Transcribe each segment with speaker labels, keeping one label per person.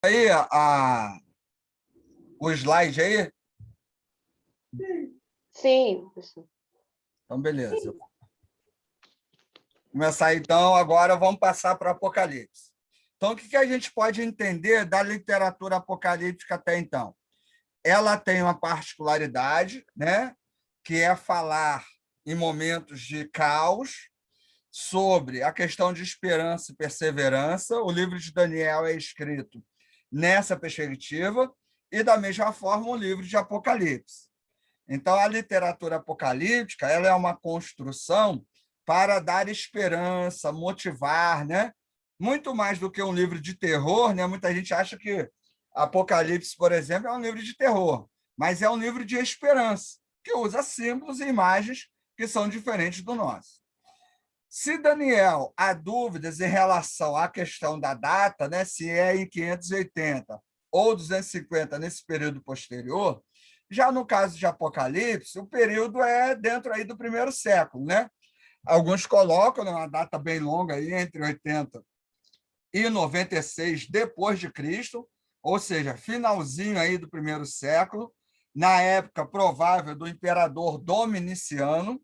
Speaker 1: Aí o slide aí?
Speaker 2: Sim, professor.
Speaker 1: Então, beleza. Começar então, agora vamos passar para o Apocalipse. Então, o que a gente pode entender da literatura apocalíptica até então? Ela tem uma particularidade, né, que é falar em momentos de caos sobre a questão de esperança e perseverança. O livro de Daniel é escrito nessa perspectiva, e, da mesma forma, o livro de Apocalipse. Então, a literatura apocalíptica ela é uma construção para dar esperança, motivar, né? Muito mais do que um livro de terror, né? Muita gente acha que Apocalipse, por exemplo, é um livro de terror, mas é um livro de esperança, que usa símbolos e imagens que são diferentes do nosso. Se Daniel há dúvidas em relação à questão da data, né, se é em 580 ou 250 nesse período posterior, já no caso de Apocalipse, o período é dentro aí do primeiro século, né? Alguns colocam uma data bem longa aí, entre 80 e 96 depois de Cristo, ou seja, finalzinho aí do primeiro século, na época provável do imperador Dominiciano,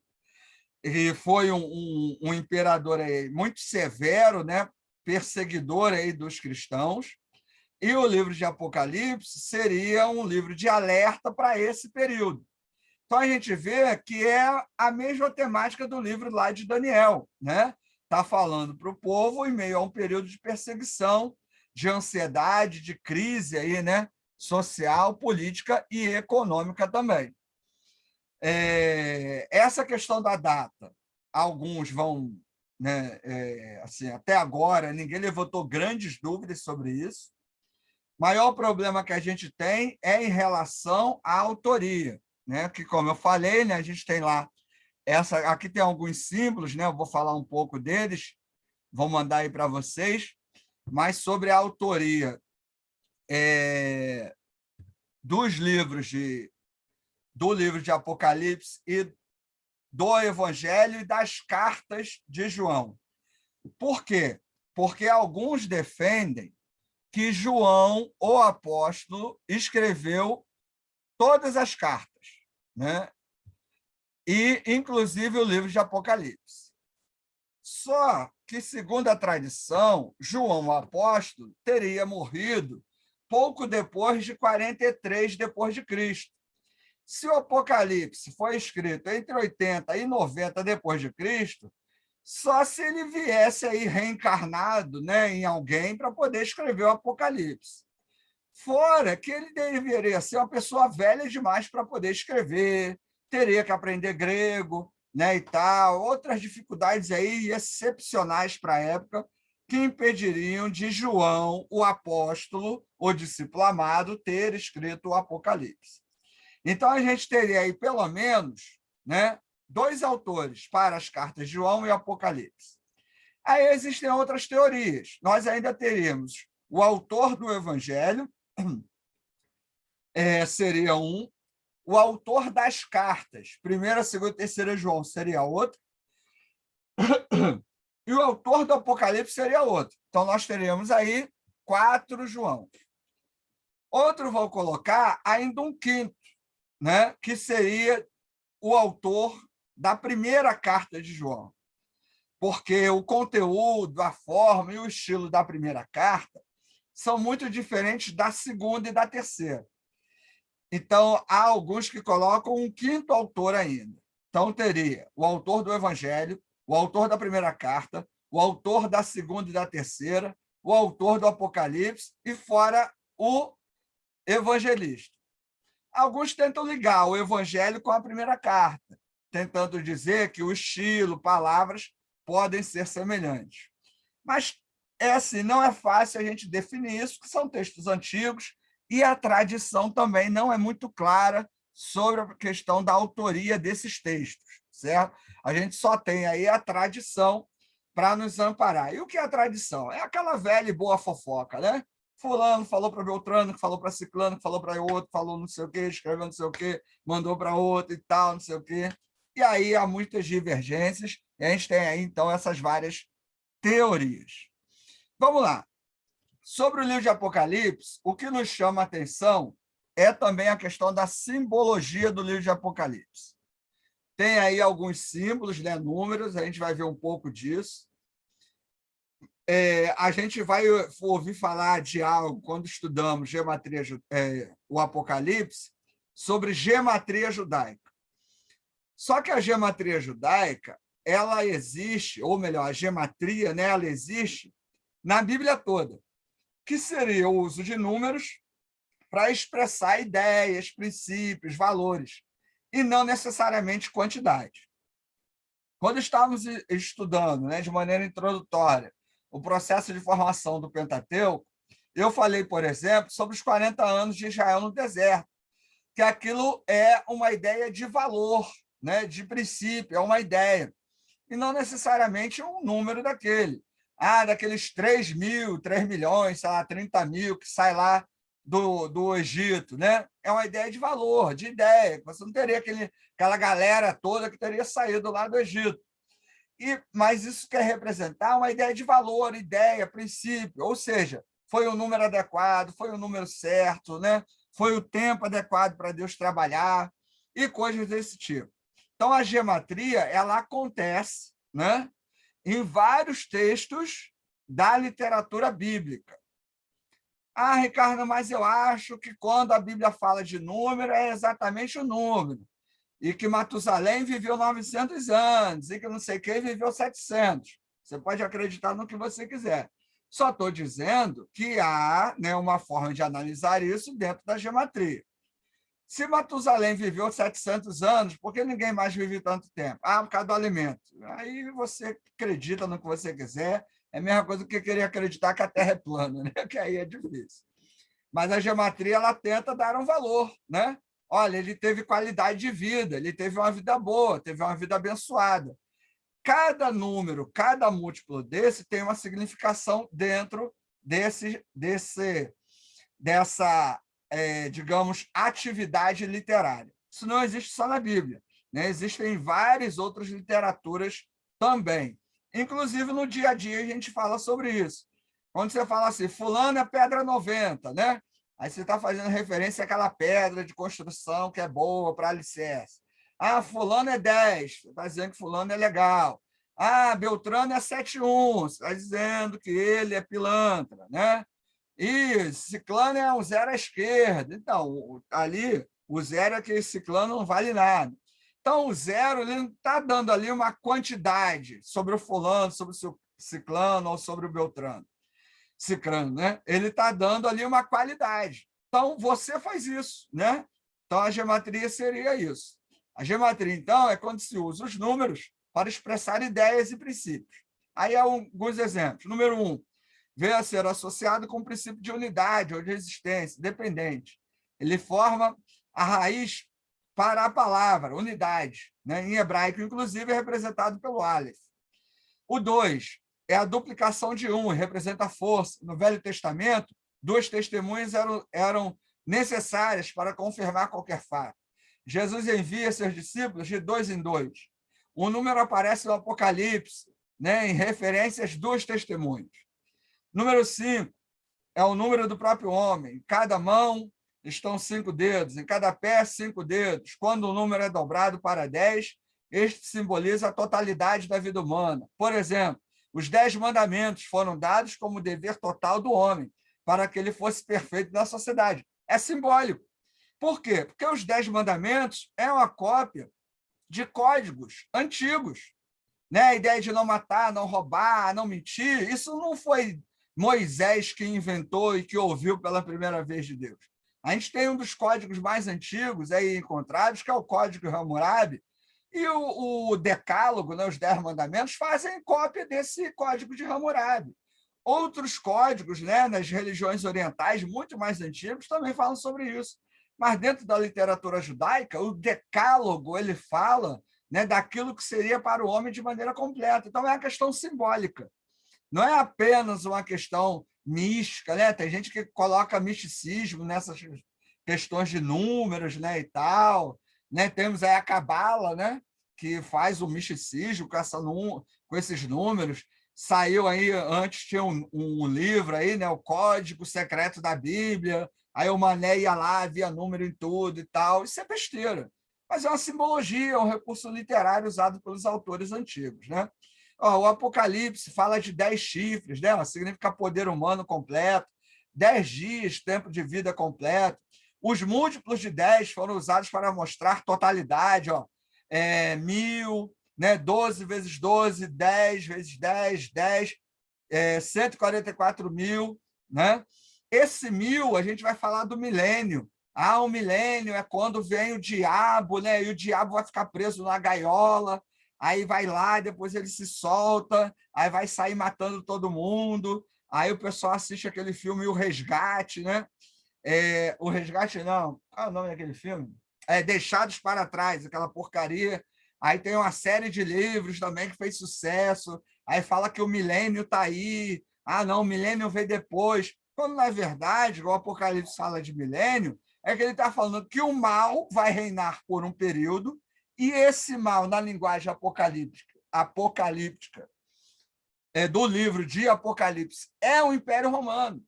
Speaker 1: e foi um imperador aí muito severo, né? Perseguidor aí dos cristãos, e o livro de Apocalipse seria um livro de alerta para esse período. Então, a gente vê que é a mesma temática do livro lá de Daniel, né? Está falando para o povo em meio a um período de perseguição, de ansiedade, de crise aí, né? Social, política e econômica também. Essa questão da data, alguns vão, né, assim, até agora, ninguém levantou grandes dúvidas sobre isso. O maior problema que a gente tem é em relação à autoria, né? Que, como eu falei, né, a gente tem lá, aqui tem alguns símbolos, né? Eu vou falar um pouco deles, vou mandar aí para vocês, mas sobre a autoria dos livros do livro de Apocalipse e do Evangelho e das cartas de João. Por quê? Porque alguns defendem que João, o apóstolo, escreveu todas as cartas, né? E, inclusive, o livro de Apocalipse. Só que, segundo a tradição, João, o apóstolo, teria morrido pouco depois de 43 depois de Cristo. Se o Apocalipse foi escrito entre 80 e 90 depois de Cristo, só se ele viesse aí reencarnado, né, em alguém para poder escrever o Apocalipse. Fora que ele deveria ser uma pessoa velha demais para poder escrever, teria que aprender grego, né, e tal, outras dificuldades aí excepcionais para a época que impediriam de João, o apóstolo, o discípulo amado, ter escrito o Apocalipse. Então, a gente teria aí, pelo menos, né, dois autores para as cartas de João e Apocalipse. Aí existem outras teorias. Nós ainda teríamos o autor do Evangelho, seria um, o autor das cartas, primeira, segunda e terceira João, seria outro, e o autor do Apocalipse seria outro. Então, nós teríamos aí 4 João. Outro vão colocar ainda um quinto, né, que seria o autor da primeira carta de João, porque o conteúdo, a forma e o estilo da primeira carta são muito diferentes da segunda e da terceira. Então, há alguns que colocam um quinto autor ainda. Então, teria o autor do Evangelho, o autor da primeira carta, o autor da segunda e da terceira, o autor do Apocalipse e fora o evangelista. Alguns tentam ligar o Evangelho com a primeira carta, tentando dizer que o estilo, palavras podem ser semelhantes. Mas assim, não é fácil a gente definir isso, que são textos antigos, e a tradição também não é muito clara sobre a questão da autoria desses textos, certo? A gente só tem aí a tradição para nos amparar. E o que é a tradição? É aquela velha e boa fofoca, né? Fulano falou para Beltrano, que falou para Ciclano, que falou para outro, falou não sei o quê, escreveu não sei o quê, mandou para outro e tal, não sei o quê. E aí há muitas divergências, e a gente tem aí, então, essas várias teorias. Vamos lá. Sobre o livro de Apocalipse, o que nos chama a atenção é também a questão da simbologia do livro de Apocalipse. Tem aí alguns símbolos, né, números, a gente vai ver um pouco disso. A gente vai ouvir falar de algo, quando estudamos gematria, o Apocalipse, sobre gematria judaica. Só que a gematria judaica, ela existe, ou melhor, a gematria, né, ela existe na Bíblia toda, que seria o uso de números para expressar ideias, princípios, valores, e não necessariamente quantidade. Quando estávamos estudando, né, de maneira introdutória, o processo de formação do Pentateuco, eu falei, por exemplo, sobre os 40 anos de Israel no deserto, que aquilo é uma ideia de valor, né, de princípio, é uma ideia, e não necessariamente um número daquele. Daqueles 3 mil, 3 milhões, sei lá, 30 mil que sai lá do Egito, né? É uma ideia de valor, de ideia. Você não teria aquela galera toda que teria saído lá do Egito. Mas isso quer representar uma ideia de valor, ideia, princípio, ou seja, foi o número adequado, foi o número certo, né? Foi o tempo adequado para Deus trabalhar e coisas desse tipo. Então, a gematria ela acontece, né, em vários textos da literatura bíblica. Ricardo, mas eu acho que quando a Bíblia fala de número, é exatamente o número. E que Matusalém viveu 900 anos, e que não sei quem viveu 700. Você pode acreditar no que você quiser. Só estou dizendo que há, né, uma forma de analisar isso dentro da gematria. Se Matusalém viveu 700 anos, por que ninguém mais vive tanto tempo? Por causa do alimento. Aí você acredita no que você quiser, é a mesma coisa que querer acreditar que a Terra é plana, né? Que aí é difícil. Mas a gematria ela tenta dar um valor, né? Olha, ele teve qualidade de vida, ele teve uma vida boa, teve uma vida abençoada. Cada número, cada múltiplo desse tem uma significação dentro dessa, digamos, atividade literária. Isso não existe só na Bíblia, né? Existem várias outras literaturas também. Inclusive, no dia a dia, a gente fala sobre isso. Quando você fala assim, fulano é pedra 90, né? Aí você está fazendo referência àquela pedra de construção que é boa para alicerce. Fulano é 10, você está dizendo que fulano é legal. Beltrano é 71, você está dizendo que ele é pilantra, né? E ciclano é um zero à esquerda. Então, ali, o zero é que ciclano não vale nada. Então, o zero ele não está dando ali uma quantidade sobre o fulano, sobre o ciclano ou sobre o beltrano. Cicrano, né? Ele está dando ali uma qualidade. Então, você faz isso, né? Então, a gematria seria isso. A gematria, então, é quando se usa os números para expressar ideias e princípios. Aí há alguns exemplos. Número 1, veio a ser associado com o princípio de unidade ou de existência, dependente. Ele forma a raiz para a palavra, unidade, né? Em hebraico, inclusive, é representado pelo Aleph. O 2 é a duplicação de 1, representa a força. No Velho Testamento, 2 testemunhas eram necessárias para confirmar qualquer fato. Jesus envia seus discípulos de 2 em 2. O número aparece no Apocalipse, né, em referência às 2 testemunhas. Número 5 é o número do próprio homem. Em cada mão estão 5 dedos, em cada pé 5 dedos. Quando o número é dobrado para 10, este simboliza a totalidade da vida humana. Por exemplo, os 10 mandamentos foram dados como dever total do homem, para que ele fosse perfeito na sociedade. É simbólico. Por quê? Porque os 10 mandamentos é uma cópia de códigos antigos. Né? A ideia de não matar, não roubar, não mentir, isso não foi Moisés que inventou e que ouviu pela primeira vez de Deus. A gente tem um dos códigos mais antigos aí encontrados, que é o Código Hammurabi, e o Decálogo, né, os 10 mandamentos, fazem cópia desse Código de Hammurabi. Outros códigos, né, nas religiões orientais, muito mais antigos, também falam sobre isso. Mas dentro da literatura judaica, o Decálogo ele fala, né, daquilo que seria para o homem de maneira completa. Então, é uma questão simbólica. Não é apenas uma questão mística, né? Tem gente que coloca misticismo nessas questões de números, né, e tal. Né? Temos aí a Cabala, né, que faz o misticismo com esses números. Saiu aí, antes tinha um livro aí, né, o Código Secreto da Bíblia, aí o Mané ia lá, via número em tudo e tal. Isso é besteira. Mas é uma simbologia, é um recurso literário usado pelos autores antigos, né? Ó, o Apocalipse fala de 10 chifres, né? Significa poder humano completo, 10 dias, tempo de vida completo. Os múltiplos de 10 foram usados para mostrar totalidade, ó. 1000, né? 12 vezes 12, 10 vezes 10, 10, 144 mil, né? Esse 1000, a gente vai falar do milênio. O milênio é quando vem o diabo, né? E o diabo vai ficar preso na gaiola, aí vai lá, depois ele se solta, aí vai sair matando todo mundo. Aí o pessoal assiste aquele filme O Resgate, né? O Resgate, não. Qual é o nome daquele filme? Deixados para Trás, aquela porcaria. Aí tem uma série de livros também que fez sucesso. Aí fala que o milênio está aí. Não, o milênio veio depois. Quando, na verdade, o Apocalipse fala de milênio, é que ele está falando que o mal vai reinar por um período, e esse mal, na linguagem apocalíptica do livro de Apocalipse, é o Império Romano. O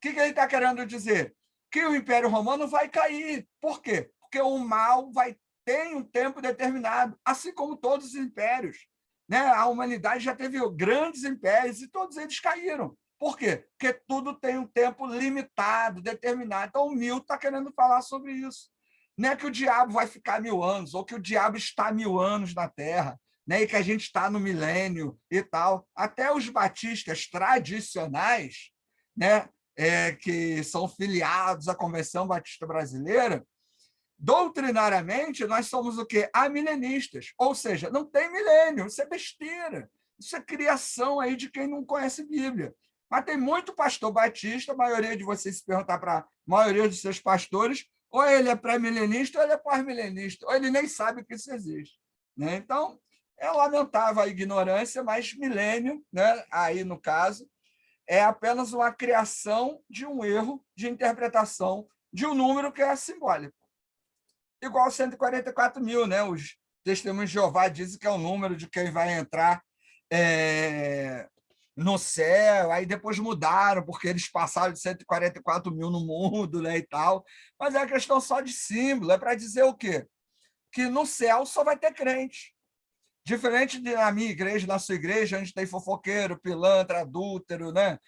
Speaker 1: que ele está querendo dizer? Que o Império Romano vai cair. Por quê? Porque o mal vai ter um tempo determinado, assim como todos os impérios. Né? A humanidade já teve grandes impérios e todos eles caíram. Por quê? Porque tudo tem um tempo limitado, determinado. Então, o Mill está querendo falar sobre isso. Não é que o diabo vai ficar 1000 anos, ou que o diabo está 1000 anos na Terra, né? E que a gente está no milênio e tal. Até os batistas tradicionais, né? Que são filiados à Convenção Batista Brasileira, doutrinariamente, nós somos o quê? Amilenistas, ou seja, não tem milênio, isso é besteira, isso é criação aí de quem não conhece Bíblia. Mas tem muito pastor batista, a maioria de vocês se perguntar para a maioria dos seus pastores, ou ele é pré-milenista ou ele é pós-milenista, ou ele nem sabe que isso existe. Né? Então, é lamentável a ignorância, mas milênio, né? Aí no caso, é apenas uma criação de um erro de interpretação de um número que é simbólico. Igual 144 mil, né? Os testemunhos de Jeová dizem que é o número de quem vai entrar no céu, aí depois mudaram, porque eles passaram de 144 mil no mundo, né, e tal. Mas é uma questão só de símbolo, é para dizer o quê? Que no céu só vai ter crente. Diferente da minha igreja, na sua igreja, a gente tem fofoqueiro, pilantra, adúltero, né?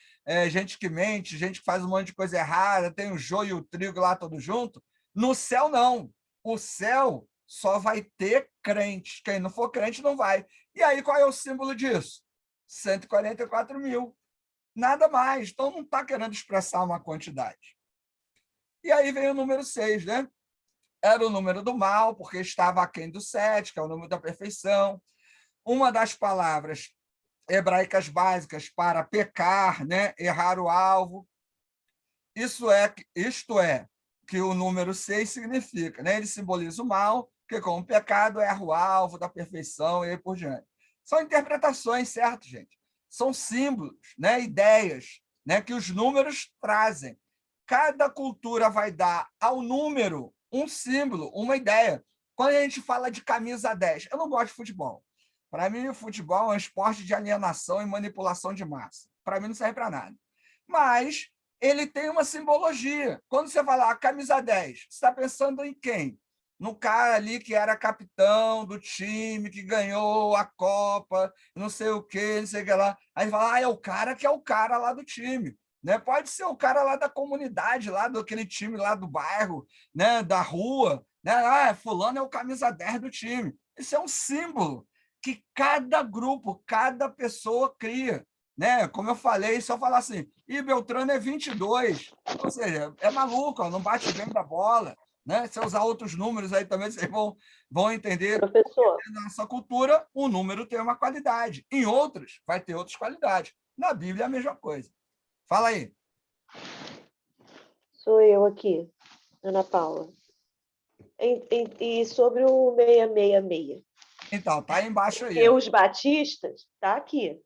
Speaker 1: Gente que mente, gente que faz um monte de coisa errada, tem o joio e o trigo lá todo junto. No céu, não. O céu só vai ter crente. Quem não for crente não vai. E aí, qual é o símbolo disso? 144 mil. Nada mais. Então, não está querendo expressar uma quantidade. E aí vem o número 6, né? Era o número do mal, porque estava aquém do 7, que é o número da perfeição. Uma das palavras hebraicas básicas para pecar, né? Errar o alvo. Isto é que o número 6 significa, né? Ele simboliza o mal, que como pecado erra o alvo da perfeição e aí por diante. São interpretações, certo, gente? São símbolos, né? Ideias, né? Que os números trazem. Cada cultura vai dar ao número um símbolo, uma ideia. Quando a gente fala de camisa 10, eu não gosto de futebol. Para mim, o futebol é um esporte de alienação e manipulação de massa. Para mim, não serve para nada. Mas ele tem uma simbologia. Quando você fala camisa 10, você está pensando em quem? No cara ali que era capitão do time, que ganhou a Copa, não sei o quê, não sei o que lá. Aí fala, é o cara que é o cara lá do time. Né? Pode ser o cara lá da comunidade, lá daquele time lá do bairro, né? Da rua. Né? Fulano é o camisa 10 do time. Isso é um símbolo que cada grupo, cada pessoa cria. Né? Como eu falei, se eu falar assim, e Beltrano é 22, ou seja, é maluco, não bate bem da bola. Né? Se eu usar outros números aí também, vocês vão entender.
Speaker 2: Professor.
Speaker 1: Na nossa cultura, o número tem uma qualidade. Em outras, vai ter outras qualidades. Na Bíblia é a mesma coisa. Fala aí.
Speaker 2: Sou eu aqui, Ana Paula. E sobre o 666?
Speaker 1: Então, tá aí embaixo aí.
Speaker 2: Porque os batistas, tá aqui.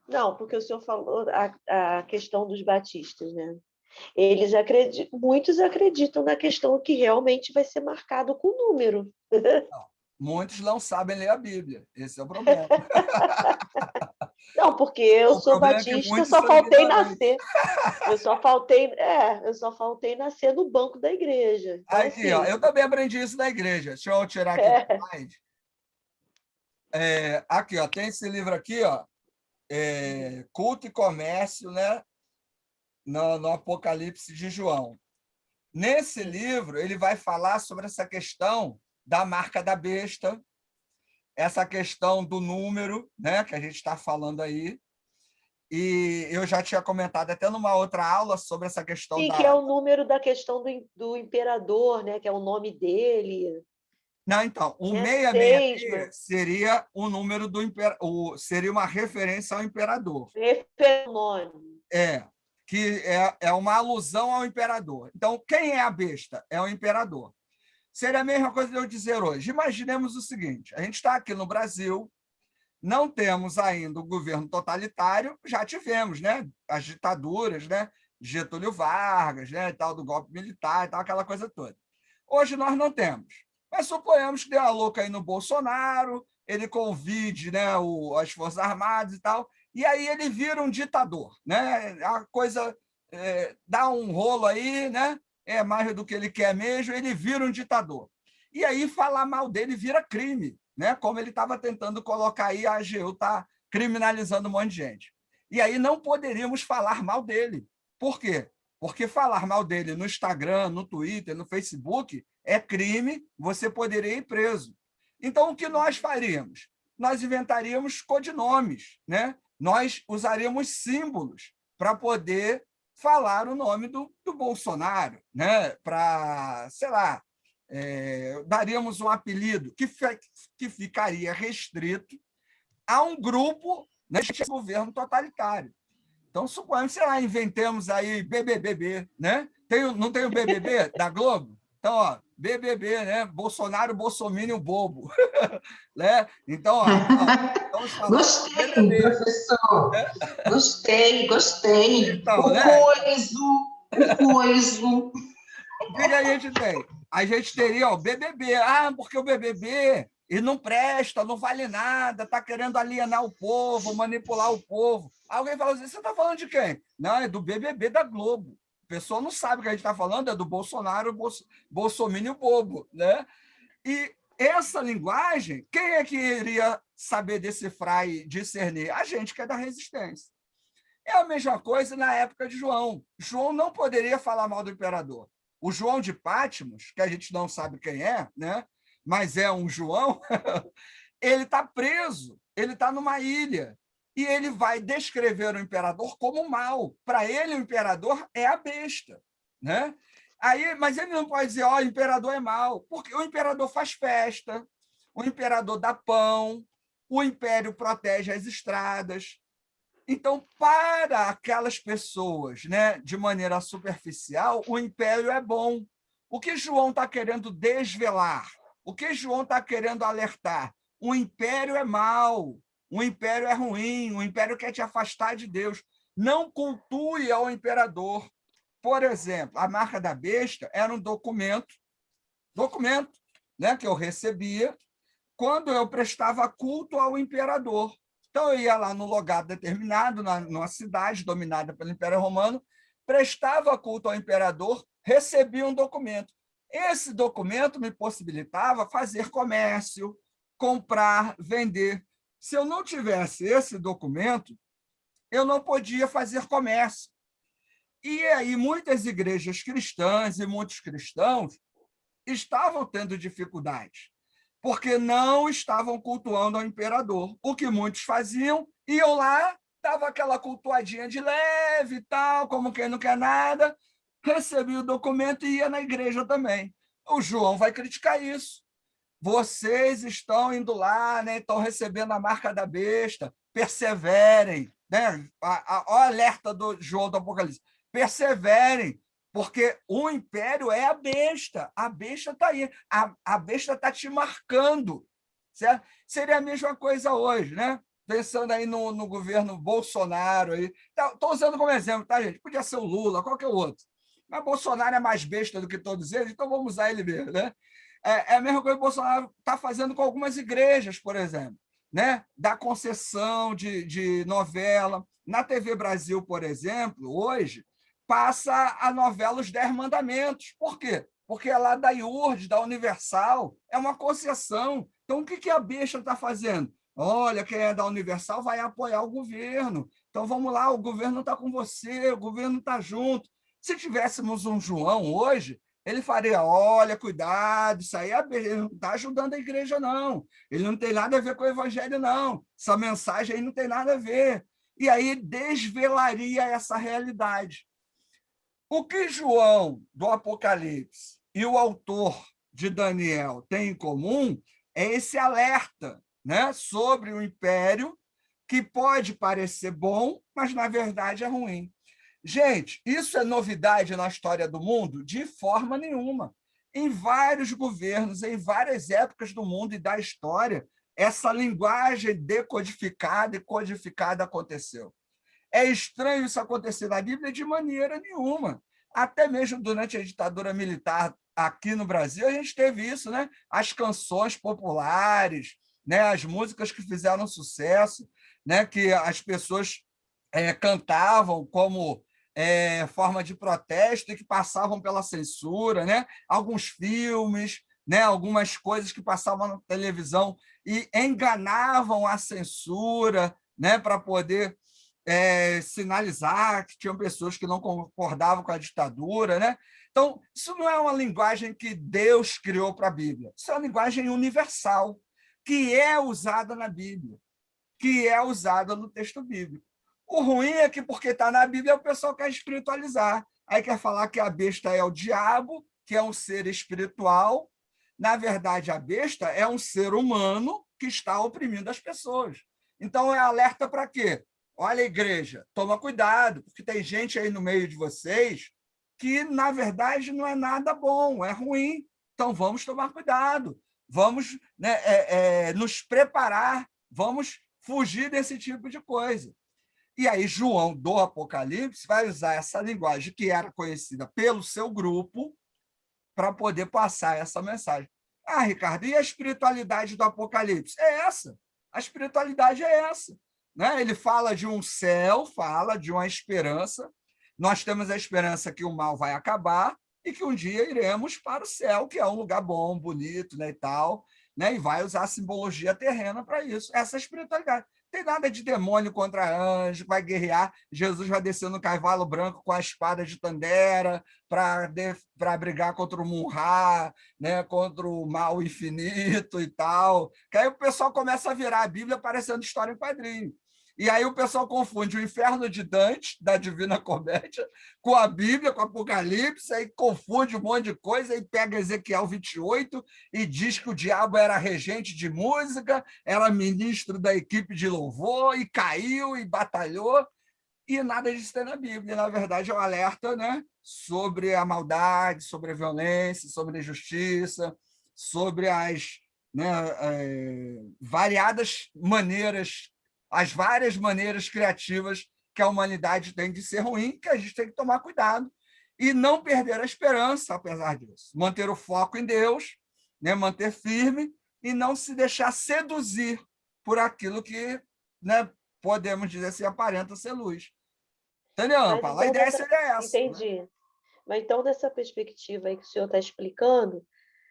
Speaker 2: Não, porque o senhor falou a questão dos batistas, né? Eles muitos acreditam na questão que realmente vai ser marcado com número.
Speaker 1: Não, muitos não sabem ler a Bíblia. Esse é o problema.
Speaker 2: Não, porque eu
Speaker 1: O
Speaker 2: sou
Speaker 1: problema é que
Speaker 2: batista,
Speaker 1: muitos
Speaker 2: só
Speaker 1: são
Speaker 2: faltei
Speaker 1: ignorantes.
Speaker 2: nascer. Eu só faltei nascer no banco da igreja. Então,
Speaker 1: Aqui, ó,
Speaker 2: assim,
Speaker 1: eu também aprendi isso na igreja. Deixa eu tirar aqui do
Speaker 2: é,
Speaker 1: slide. Aqui, ó, tem esse livro aqui, ó, Culto e Comércio, né, no Apocalipse de João. Nesse
Speaker 2: sim.
Speaker 1: livro, ele vai falar sobre essa questão da marca da besta, essa questão do número, né, que a gente está falando aí. E eu já tinha comentado até numa outra aula sobre essa questão
Speaker 2: Sim, que é
Speaker 1: da.
Speaker 2: o número da questão do imperador, né? Que é o nome dele,
Speaker 1: Não, então, o
Speaker 2: né?
Speaker 1: 666
Speaker 2: Seis, mas
Speaker 1: seria o número do seria uma referência ao imperador.
Speaker 2: refere o nome.
Speaker 1: É, que é uma alusão ao imperador. Então, quem é a besta? É o imperador. Seria a mesma coisa de eu dizer hoje. Imaginemos o seguinte: a gente está aqui no Brasil, não temos ainda o governo totalitário, já tivemos, né? As ditaduras, né? Getúlio Vargas, né? E tal, do golpe militar e tal, aquela coisa toda. Hoje nós não temos. Mas suponhamos que dê uma louca aí no Bolsonaro, ele convide, né, as Forças Armadas e tal, e aí ele vira um ditador, né? A coisa dá um rolo aí, né? É mais do que ele quer mesmo, ele vira um ditador. E aí falar mal dele vira crime, né? Como ele estava tentando colocar aí, a AGU está criminalizando um monte de gente. E aí não poderíamos falar mal dele. Por quê? Porque falar mal dele no Instagram, no Twitter, no Facebook é crime, você poderia ir preso. Então, o que nós faríamos? Nós inventaríamos codinomes, né? Nós usaríamos símbolos para poder falar o nome do Bolsonaro, né? Para, sei lá, daríamos um apelido que ficaria restrito a um grupo, né, de governo totalitário. Então, suponhamos, sei lá, inventemos aí BBB, né? Não tem o BBB da Globo? Então, ó, BBB, né? Bolsonaro, Bolsominion, bobo. Né? Então, ó, estamos falando do
Speaker 3: Gostei,
Speaker 1: BBB.
Speaker 3: professor. Gostei, gostei.
Speaker 1: Então,
Speaker 3: O
Speaker 1: né?
Speaker 3: coiso, o coiso.
Speaker 1: O que a gente tem? A gente teria o BBB. Ah, porque o BBB ele não presta, não vale nada, está querendo alienar o povo, manipular o povo. Alguém fala assim: você está falando de quem? Não, é do BBB da Globo. A pessoa não sabe o que a gente está falando, é do Bolsonaro, Bolsominion bobo. Né? E essa linguagem, quem é que iria saber decifrar e discernir? A gente que é da resistência. É a mesma coisa na época de João. João não poderia falar mal do imperador. O João de Patmos, que a gente não sabe quem é, né? Mas é um João, ele está preso, ele está numa ilha. E ele vai descrever o imperador como mal. Para ele, o imperador é a besta. Né? Mas ele não pode dizer, ó, o imperador é mal, porque o imperador faz festa, o imperador dá pão, o império protege as estradas. Então, para aquelas pessoas, né, de maneira superficial, o império é bom. O que João está querendo desvelar? O que João está querendo alertar? O império é mau, o império é ruim, o império quer te afastar de Deus. Não cultue ao imperador. Por exemplo, a marca da besta era um documento, né, que eu recebia quando eu prestava culto ao imperador. Então, eu ia lá num lugar determinado, numa cidade dominada pelo Império Romano, prestava culto ao imperador, recebia um documento. Esse documento me possibilitava fazer comércio, comprar, vender. Se eu não tivesse esse documento, eu não podia fazer comércio. E aí, muitas igrejas cristãs e muitos cristãos estavam tendo dificuldades porque não estavam cultuando ao imperador. O que muitos faziam, iam lá, dava aquela cultuadinha de leve e tal, como quem não quer nada, recebia o documento e ia na igreja também. O João vai criticar isso. Vocês estão indo lá, né, estão recebendo a marca da besta, perseverem. Né? O alerta do João do Apocalipse. Perseverem, porque o império é a besta está aí, a besta está te marcando. Certo? Seria a mesma coisa hoje, né? Pensando aí no governo Bolsonaro. Estou usando como exemplo, tá, gente? Podia ser o Lula, qualquer outro. Mas Bolsonaro é mais besta do que todos eles, então vamos usar ele mesmo. Né? É a mesma coisa que o Bolsonaro está fazendo com algumas igrejas, por exemplo. né, da concessão de novela. Na TV Brasil, por exemplo, hoje, passa a novela Os 10 Mandamentos. Por quê? Porque é lá da IURD, da Universal, é uma concessão. Então, o que a besta está fazendo? Olha, quem é da Universal vai apoiar o governo. Então, vamos lá, o governo está com você, o governo está junto. Se tivéssemos um João hoje, ele faria, olha, cuidado, isso aí ele não está ajudando a igreja, não. Ele não tem nada a ver com o evangelho, não. Essa mensagem aí não tem nada a ver. E aí desvelaria essa realidade. O que João, do Apocalipse, e o autor de Daniel têm em comum é esse alerta, né, sobre o império, que pode parecer bom, mas, na verdade, é ruim. Gente, isso é novidade na história do mundo? De forma nenhuma. Em vários governos, em várias épocas do mundo e da história, essa linguagem decodificada e codificada aconteceu. É estranho isso acontecer na Bíblia de maneira nenhuma. Até mesmo durante a ditadura militar aqui no Brasil, a gente teve isso, né? As canções populares, né? As músicas que fizeram sucesso, né? Que as pessoas cantavam como forma de protesto e que passavam pela censura, né? Alguns filmes, né? Algumas coisas que passavam na televisão e enganavam a censura, né? Para poder sinalizar que tinham pessoas que não concordavam com a ditadura, né? Então, isso não é uma linguagem que Deus criou para a Bíblia. Isso é uma linguagem universal, que é usada na Bíblia, que é usada no texto bíblico. O ruim é que, porque está na Bíblia, o pessoal quer espiritualizar. Aí quer falar que a besta é o diabo, que é um ser espiritual. Na verdade, a besta é um ser humano que está oprimindo as pessoas. Então, é alerta para quê? Olha, igreja, toma cuidado, porque tem gente aí no meio de vocês que, na verdade, não é nada bom, é ruim. Então, vamos tomar cuidado, vamos, né, nos preparar, vamos fugir desse tipo de coisa. E aí, João, do Apocalipse, vai usar essa linguagem que era conhecida pelo seu grupo para poder passar essa mensagem. Ah, Ricardo, e a espiritualidade do Apocalipse? É essa. A espiritualidade é essa. Né? Ele fala de um céu, fala de uma esperança. Nós temos a esperança que o mal vai acabar e que um dia iremos para o céu, que é um lugar bom, bonito, né, e tal, né? E vai usar a simbologia terrena para isso. Essa é a espiritualidade. Tem nada de demônio contra anjo, vai guerrear. Jesus vai descer no cavalo branco com a espada de Tandera para brigar contra o Munra, né, contra o mal infinito e tal. Que aí o pessoal começa a virar a Bíblia parecendo história em quadrinho. E aí o pessoal confunde o inferno de Dante, da Divina Comédia, com a Bíblia, com o Apocalipse, aí confunde um monte de coisa, aí pega Ezequiel 28 e diz que o diabo era regente de música, era ministro da equipe de louvor, e caiu, e batalhou, e nada disso tem na Bíblia. Na verdade, é um alerta, né, sobre a maldade, sobre a violência, sobre a injustiça, sobre as, né, variadas maneiras, as várias maneiras criativas que a humanidade tem de ser ruim, que a gente tem que tomar cuidado e não perder a esperança, apesar disso. Manter o foco em Deus, né, manter firme e não se deixar seduzir por aquilo que, né, podemos dizer assim, aparenta ser luz. Entendeu,
Speaker 2: Mas
Speaker 1: Amparo? A
Speaker 2: então,
Speaker 1: ideia seria essa.
Speaker 2: entendi. Mas então, dessa perspectiva aí que o senhor está explicando,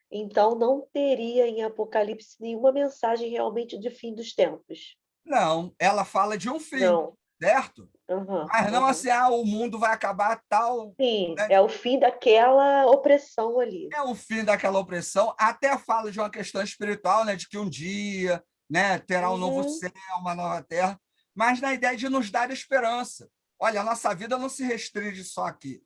Speaker 2: então não teria em Apocalipse nenhuma mensagem realmente de fim dos tempos.
Speaker 1: Não, ela fala de um fim,
Speaker 2: Não.
Speaker 1: certo?
Speaker 2: Aham,
Speaker 1: Mas não
Speaker 2: aham.
Speaker 1: assim, o mundo vai acabar tal,
Speaker 2: Sim,
Speaker 1: né?
Speaker 2: é o fim daquela opressão ali.
Speaker 1: É o fim daquela opressão, até fala de uma questão espiritual, né, de que um dia, né, terá um novo
Speaker 2: Uhum,
Speaker 1: céu, uma nova terra, mas na ideia de nos dar esperança. Olha, a nossa vida não se restringe só aqui,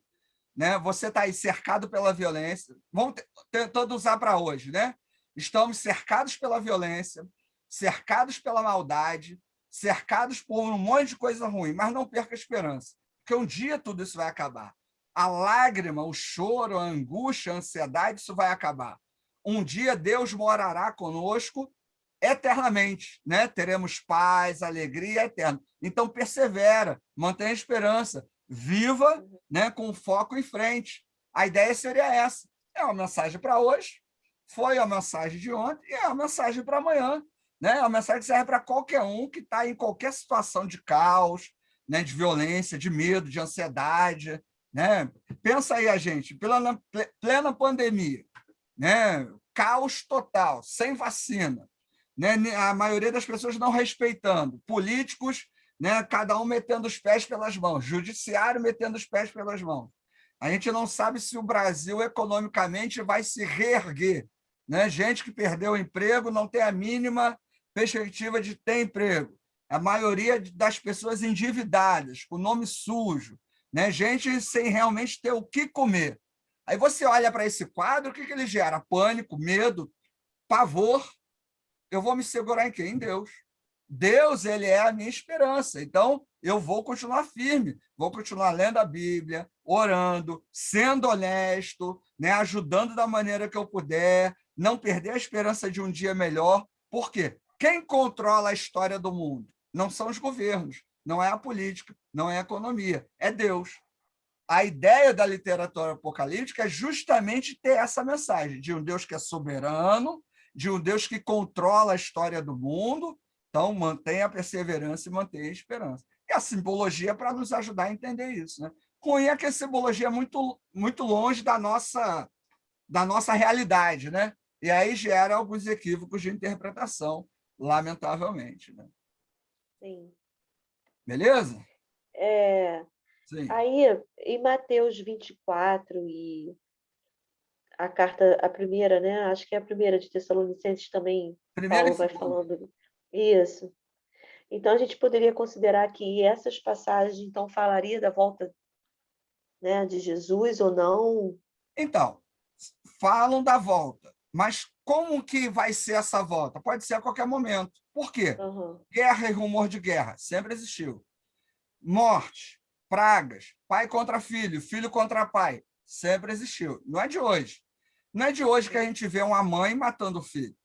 Speaker 1: né? Você está aí cercado pela violência. Vamos tentando usar para hoje, né? Estamos cercados pela violência, cercados pela maldade, cercados por um monte de coisa ruim, mas não perca a esperança, porque um dia tudo isso vai acabar. A lágrima, o choro, a angústia, a ansiedade, isso vai acabar. Um dia Deus morará conosco eternamente, né? Teremos paz, alegria eterna. Então persevera, mantenha a esperança, viva, né, com foco em frente. A ideia seria essa. É uma mensagem para hoje, foi a mensagem de ontem e é a mensagem para amanhã. né? É uma mensagem que serve para qualquer um que está em qualquer situação de caos, né? De violência, de medo, de ansiedade, né? Pensa aí, a gente, plena pandemia, né? Caos total, sem vacina, né? A maioria das pessoas não respeitando, políticos, né? Cada um metendo os pés pelas mãos, judiciário metendo os pés pelas mãos. A gente não sabe se o Brasil economicamente vai se reerguer, né? Gente que perdeu o emprego não tem a mínima perspectiva de ter emprego. A maioria das pessoas endividadas, com nome sujo, né? Gente sem realmente ter o que comer. Aí você olha para esse quadro, o que ele gera? Pânico, medo, pavor. Eu vou me segurar em quem? Em Deus. Deus, ele é a minha esperança. Então, eu vou continuar firme, vou continuar lendo a Bíblia, orando, sendo honesto, né? Ajudando da maneira que eu puder, não perder a esperança de um dia melhor. Por quê? Quem controla a história do mundo? Não são os governos, não é a política, não é a economia, é Deus. A ideia da literatura apocalíptica é justamente ter essa mensagem de um Deus que é soberano, de um Deus que controla a história do mundo. Então, mantenha a perseverança e mantenha a esperança. E a simbologia para nos ajudar a entender isso, né? Ruim é que a simbologia é muito longe da nossa realidade, né? E aí gera alguns equívocos de interpretação, lamentavelmente, né?
Speaker 2: Sim.
Speaker 1: Beleza? Sim.
Speaker 2: Aí, em Mateus 24 e a carta, a primeira, né? Acho que é a primeira de Tessalonicenses também,
Speaker 1: Primeiro e
Speaker 2: Paulo vai
Speaker 1: segundo.
Speaker 2: falando isso. Então, a gente poderia considerar que essas passagens, então, falaria da volta, né, de Jesus ou não?
Speaker 1: Então, falam da volta, mas como que vai ser essa volta? Pode ser a qualquer momento. Por quê?
Speaker 2: Uhum.
Speaker 1: Guerra e rumor de guerra sempre existiu. Morte, pragas, pai contra filho, filho contra pai, sempre existiu. Não é de hoje. Não é de hoje que a gente vê uma mãe matando o filho.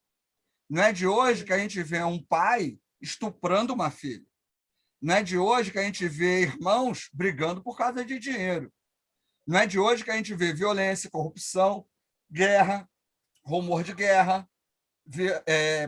Speaker 1: Não é de hoje que a gente vê um pai estuprando uma filha. Não é de hoje que a gente vê irmãos brigando por causa de dinheiro. Não é de hoje que a gente vê violência, corrupção, guerra, rumor de guerra,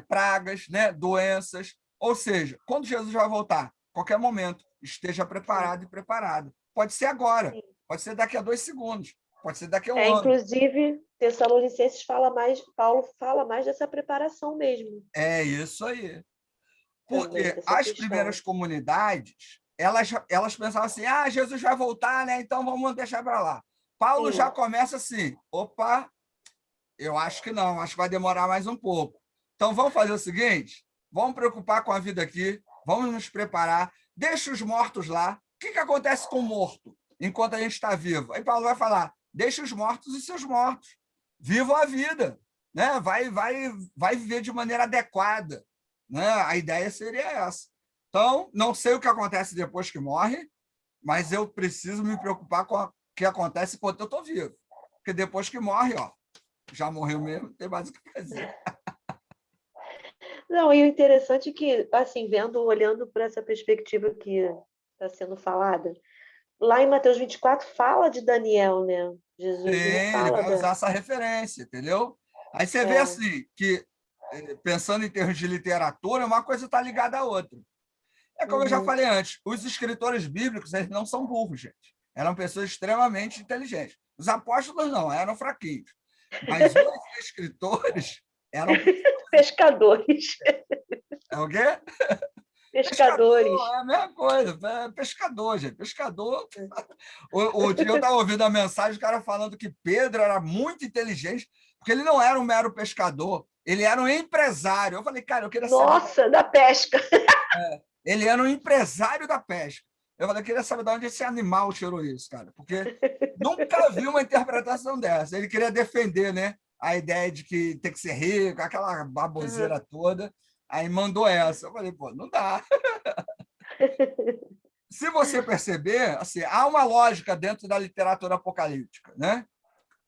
Speaker 1: pragas, né? Doenças. Ou seja, quando Jesus vai voltar? Qualquer momento, esteja preparado e preparado. Pode ser agora,
Speaker 2: Sim.
Speaker 1: pode ser daqui a 2 segundos, pode ser daqui a um ano.
Speaker 2: Inclusive, Tessalonicenses fala mais, Paulo fala mais dessa preparação mesmo.
Speaker 1: É isso aí.
Speaker 2: Também,
Speaker 1: Porque
Speaker 2: dessa
Speaker 1: as
Speaker 2: questão.
Speaker 1: primeiras comunidades, elas pensavam assim, Jesus vai voltar, né? Então vamos deixar para lá. Paulo
Speaker 2: Sim.
Speaker 1: já começa assim, opa, eu acho que não, acho que vai demorar mais um pouco. Então vamos fazer o seguinte, vamos preocupar com a vida aqui, vamos nos preparar, deixa os mortos lá. O que acontece com o morto enquanto a gente está vivo? Aí Paulo vai falar, deixa os mortos e seus mortos, vivam a vida, né? Vai viver de maneira adequada, né? A ideia seria essa. Então, não sei o que acontece depois que morre, mas eu preciso me preocupar com o que acontece enquanto eu estou vivo. Porque depois que morre, ó, já morreu mesmo, não tem mais o que fazer.
Speaker 2: Não, e o interessante é que, assim, olhando para essa perspectiva que está sendo falada, lá em Mateus 24 fala de Daniel, né? Jesus,
Speaker 1: Sim,
Speaker 2: ele
Speaker 1: ele
Speaker 2: fala
Speaker 1: vai usar essa referência, entendeu? Aí você vê assim, que pensando em termos de literatura, uma coisa está ligada à outra. É como eu já falei antes, os escritores bíblicos eles não são burros, gente. Eram pessoas extremamente inteligentes. Os apóstolos não, eram fraquinhos. Mas os escritores eram...
Speaker 2: pescadores.
Speaker 1: É o quê?
Speaker 2: Pescadores.
Speaker 1: Pescador, é a mesma coisa. É pescador, gente. Pescador. O dia eu estava ouvindo a mensagem, o cara falando que Pedro era muito inteligente, porque ele não era um mero pescador, ele era um empresário. Eu falei, cara, eu queria saber.
Speaker 2: Nossa, da pesca.
Speaker 1: Ele era um empresário da pesca. Eu falei, eu queria saber de onde esse animal tirou isso, cara, porque nunca vi uma interpretação dessa. Ele queria defender, né, a ideia de que tem que ser rico, aquela baboseira toda. Aí mandou essa. Eu falei, pô, não dá. Se você perceber, assim, há uma lógica dentro da literatura apocalíptica, né?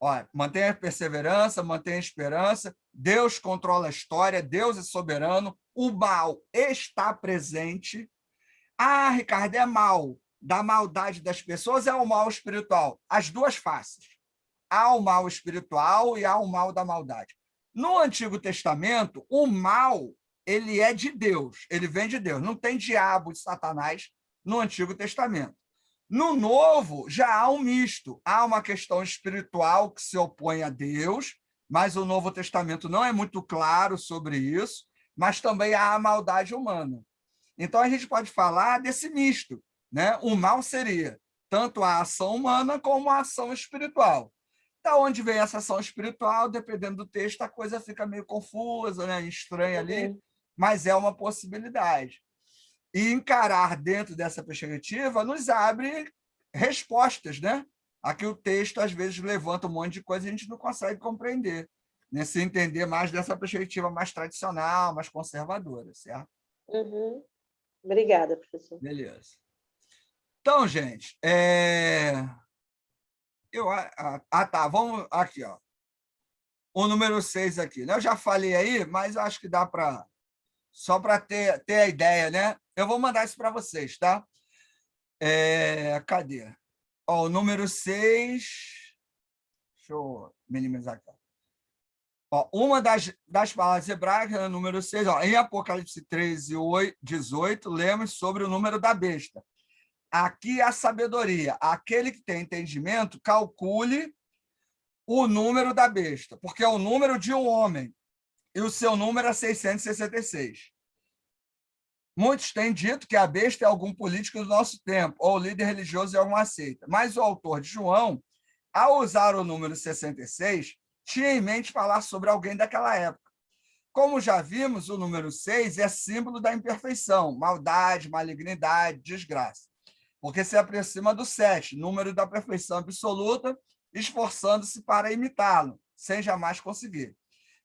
Speaker 1: Olha, mantenha a perseverança, mantenha a esperança, Deus controla a história, Deus é soberano, o mal está presente. Ah, Ricardo, é mal. Da maldade das pessoas é o mal espiritual. As duas faces. Há o mal espiritual e há o mal da maldade. No Antigo Testamento, o mal ele é de Deus, ele vem de Deus. Não tem diabo e Satanás no Antigo Testamento. No Novo, já há um misto. Há uma questão espiritual que se opõe a Deus, mas o Novo Testamento não é muito claro sobre isso, mas também há a maldade humana. Então, a gente pode falar desse misto, né? O mal seria tanto a ação humana como a ação espiritual. Da onde vem essa ação espiritual, dependendo do texto, a coisa fica meio confusa, né? Estranha ali, mas é uma possibilidade. E encarar dentro dessa perspectiva nos abre respostas, né? Aqui o texto, às vezes, levanta um monte de coisa e a gente não consegue compreender, né? Se entender mais dessa perspectiva mais tradicional, mais conservadora, certo?
Speaker 2: Uhum. Obrigada, professor.
Speaker 1: Beleza. Então, gente, tá, vamos aqui, ó. O número 6 aqui, né? Eu já falei aí, mas acho que dá para só para ter a ideia, né? Eu vou mandar isso para vocês, tá? Cadê? Ó, o número 6. Deixa eu minimizar aqui. Ó, uma das palavras hebraicas, né, número 6, ó, em Apocalipse 13, 18, lemos sobre o número da besta. Aqui a sabedoria. Aquele que tem entendimento, calcule o número da besta, porque é o número de um homem, e o seu número é 666. Muitos têm dito que a besta é algum político do nosso tempo, ou líder religioso de alguma seita, mas o autor de João, ao usar o número 66, tinha em mente falar sobre alguém daquela época. Como já vimos, o número 6 é símbolo da imperfeição, maldade, malignidade, desgraça, porque se aproxima do 7, número da perfeição absoluta, esforçando-se para imitá-lo, sem jamais conseguir.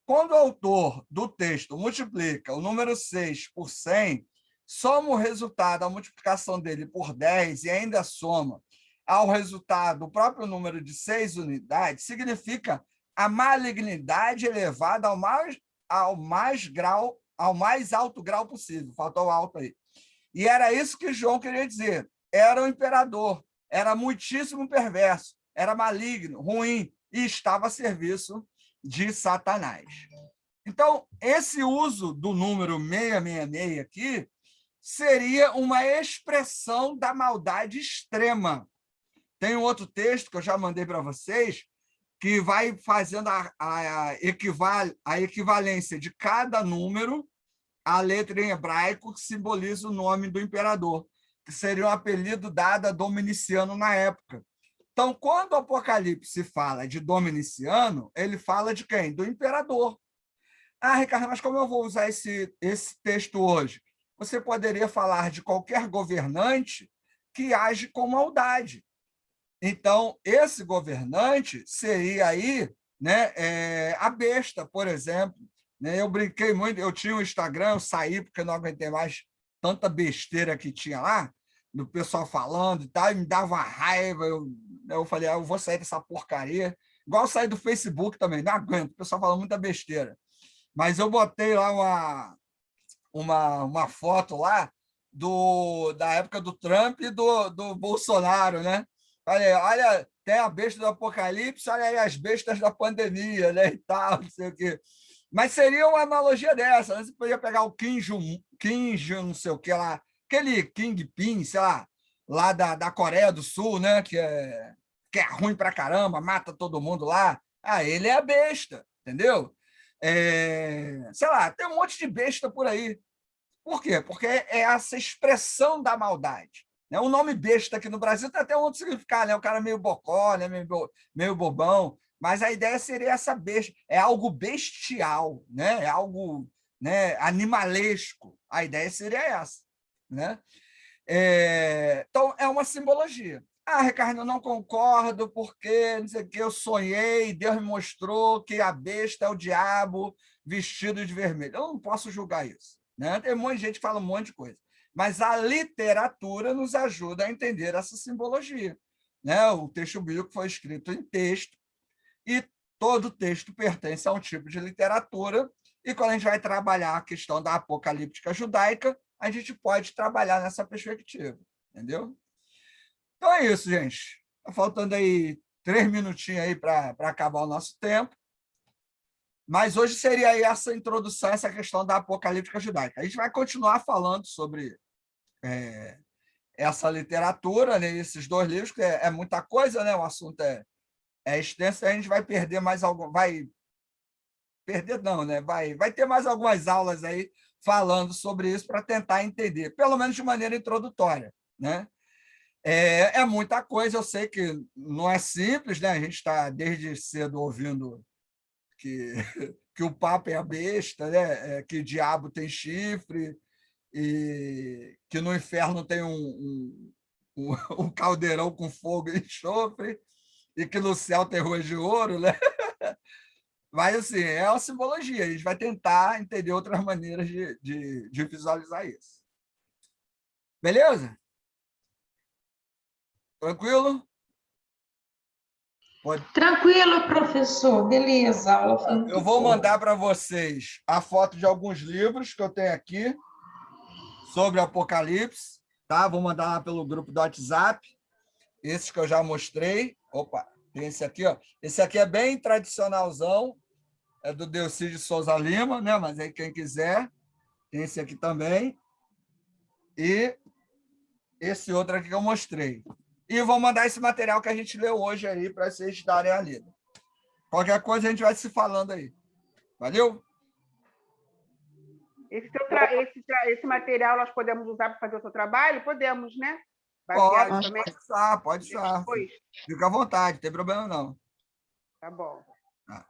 Speaker 1: Quando o autor do texto multiplica o número 6 por 100, soma o resultado, a multiplicação dele por 10 e ainda soma ao resultado o próprio número de 6 unidades, significa a malignidade elevada ao mais alto grau possível. Faltou o alto aí. E era isso que João queria dizer. Era o imperador, era muitíssimo perverso, era maligno, ruim e estava a serviço de Satanás. Então, esse uso do número 666 aqui seria uma expressão da maldade extrema. Tem um outro texto que eu já mandei para vocês, que vai fazendo a equivalência de cada número à letra em hebraico que simboliza o nome do imperador, que seria um apelido dado a Dominiciano na época. Então, quando o Apocalipse fala de Dominiciano, ele fala de quem? Do imperador. Ah, Ricardo, mas como eu vou usar esse texto hoje? Você poderia falar de qualquer governante que age com maldade. Então, esse governante seria aí, né, a besta, por exemplo. Né? Eu brinquei muito, eu tinha um Instagram, eu saí porque não aguentei mais tanta besteira que tinha lá, do pessoal falando e tal, e me dava raiva. Eu falei, eu vou sair dessa porcaria. Igual eu saí do Facebook também, não aguento, o pessoal fala muita besteira. Mas eu botei lá uma foto lá da época do Trump e do Bolsonaro, né? Olha, tem a besta do Apocalipse, olha aí as bestas da pandemia, né? E tal, não sei o quê. Mas seria uma analogia dessa, né? Você podia pegar o Kim Jong, não sei o que lá, aquele Kingpin, sei lá da Coreia do Sul, né? Que é ruim pra caramba, mata todo mundo lá. Ah, ele é a besta, entendeu? Sei lá, tem um monte de besta por aí. Por quê? Porque é essa expressão da maldade. Né? O nome besta aqui no Brasil tem até um outro significado, né? O cara meio bocó, né? meio bobão, mas a ideia seria essa besta, é algo bestial, né? É algo, né, animalesco. A ideia seria essa. Né? Então, é uma simbologia. Ah, Ricardo, eu não concordo porque não sei o que, eu sonhei, Deus me mostrou que a besta é o diabo vestido de vermelho. Eu não posso julgar isso. Né? Tem um monte de gente que fala um monte de coisa. Mas a literatura nos ajuda a entender essa simbologia. Né? O texto bíblico foi escrito em texto e todo texto pertence a um tipo de literatura. E quando a gente vai trabalhar a questão da apocalíptica judaica, a gente pode trabalhar nessa perspectiva. Entendeu? Então é isso, gente. Está faltando aí 3 minutinhos aí para acabar o nosso tempo. Mas hoje seria aí essa introdução, essa questão da apocalíptica judaica. A gente vai continuar falando sobre essa literatura, né, esses dois livros, que é muita coisa, né? O assunto é extenso, a gente vai perder mais algum. Vai perder, não, né? Vai ter mais algumas aulas aí falando sobre isso para tentar entender, pelo menos de maneira introdutória, né? É muita coisa, eu sei que não é simples, né? A gente está desde cedo ouvindo que o papo é a besta, né? Que o diabo tem chifre e que no inferno tem um caldeirão com fogo e enxofre e que no céu tem ruas de ouro, né? Mas, assim, é uma simbologia. A gente vai tentar entender outras maneiras de visualizar isso. Beleza? Tranquilo?
Speaker 3: Tranquilo, professor. Beleza, a aula foi
Speaker 1: Eu
Speaker 3: muito
Speaker 1: vou
Speaker 3: boa.
Speaker 1: mandar para vocês a foto de alguns livros que eu tenho aqui sobre Apocalipse, tá? Vou mandar lá pelo grupo do WhatsApp. Esses que eu já mostrei. Opa, tem esse aqui, ó. Esse aqui é bem tradicionalzão, é do Delcy de Souza Lima, né? Mas aí quem quiser, tem esse aqui também. E esse outro aqui que eu mostrei. E vou mandar esse material que a gente leu hoje aí para vocês darem a lida. Qualquer coisa a gente vai se falando aí. Valeu?
Speaker 4: Esse material nós podemos usar para fazer o seu trabalho? Podemos, né?
Speaker 1: Pode,
Speaker 4: Baseado também
Speaker 1: pode usar, pode usar.
Speaker 4: depois.
Speaker 1: Fica à vontade, não tem problema não.
Speaker 4: Tá bom.
Speaker 1: Tá.